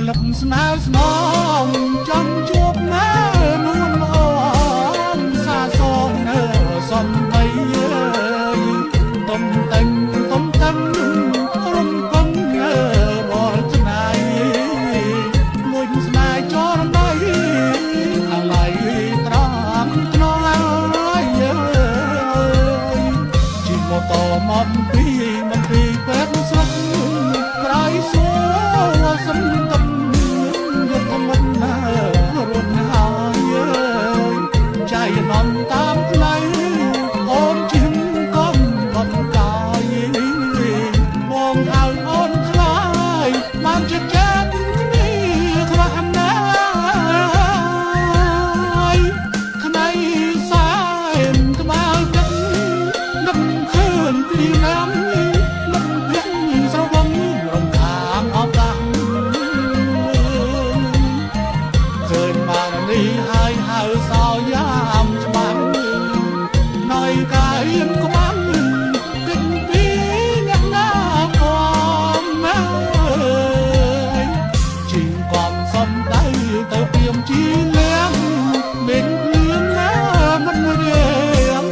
លឹកស្នេហ៍ស្នងចង់ជួបណានួនអូនសាសងនៅសំបីទុំតែងទុំតាំងរំពឹងរាល់ថ្ងៃមួយស្នេហ៍ចរណៃអាឡ័យត្រង់ខ្នងហើយជីម៉ូតូមកពីពេទ្យស្រុកក្រៃសួរសំតំយកមិនណារត់ហើយចៃនំតាមផ្លូវអូនជិះកំបំកាយបងហៅអូនខ្លាយបានចិត្តចិត្តគ្នាខ្វះអំណាចថ្នៃសែនក្បាលទឹកនឹកឃើញពីណាំហើយហៅសោយាមច្បាំងណយកាយក្បាំងគិតពីអ្នកណាកំណាយជីងកំសំដៅទៅព្រាមជីលៀងមិនលៀងណាមិនរៀង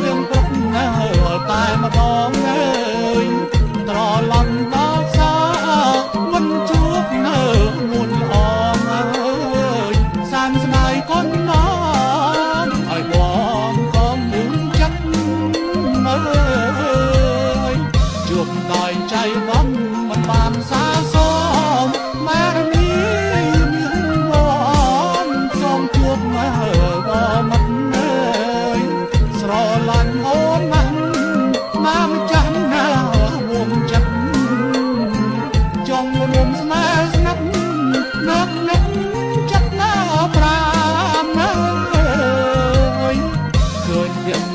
រៀងព្រឹកណាតែម្ដងអើយត្រឡប់ដល់សាមិនជួបនៅមុនអងអើយសានស្នេហ៍កូនน้องឲ្យបងក៏មិនចិត្តមើលជួបដោយចៃបងមិនបានសាសមម៉ែនេះមានបងសូមជួបមើលក៏មិនអើយស្រឡាញ់អូនណាស់ណាមិនចាស់ណាវងចិត្តចង់រួមស្នេហ៍ស្និទ្ធនឹកចិត្តណាប្រា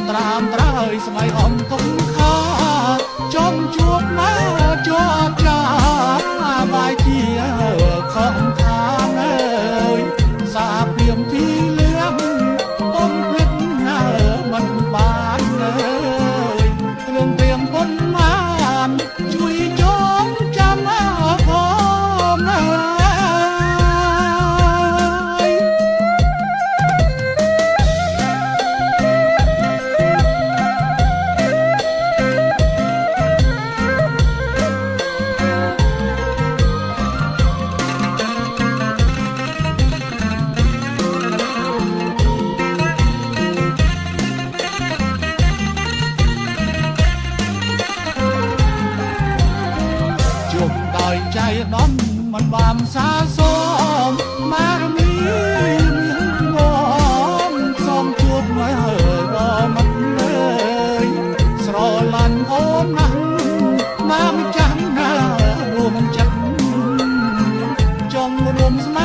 ត្រាមត្រើយស្មៃអំទុំខាចង់ជួបណាជាប់ចាបាយជាខំខាងអើយសាព្រាមទីលៀងអំភ្លេចណាមិនបានអើយគ្រឿងព្រាមពុនបានជួយចងចាំផងអើដោយចៃដំមិនបានសាសមម៉ែនេះមានបងសូមជួបមើលក៏មិនអើយស្រឡាញ់អូនណាស់ណាមិនចាំណារួមចិត្តចង់រួមស្នេ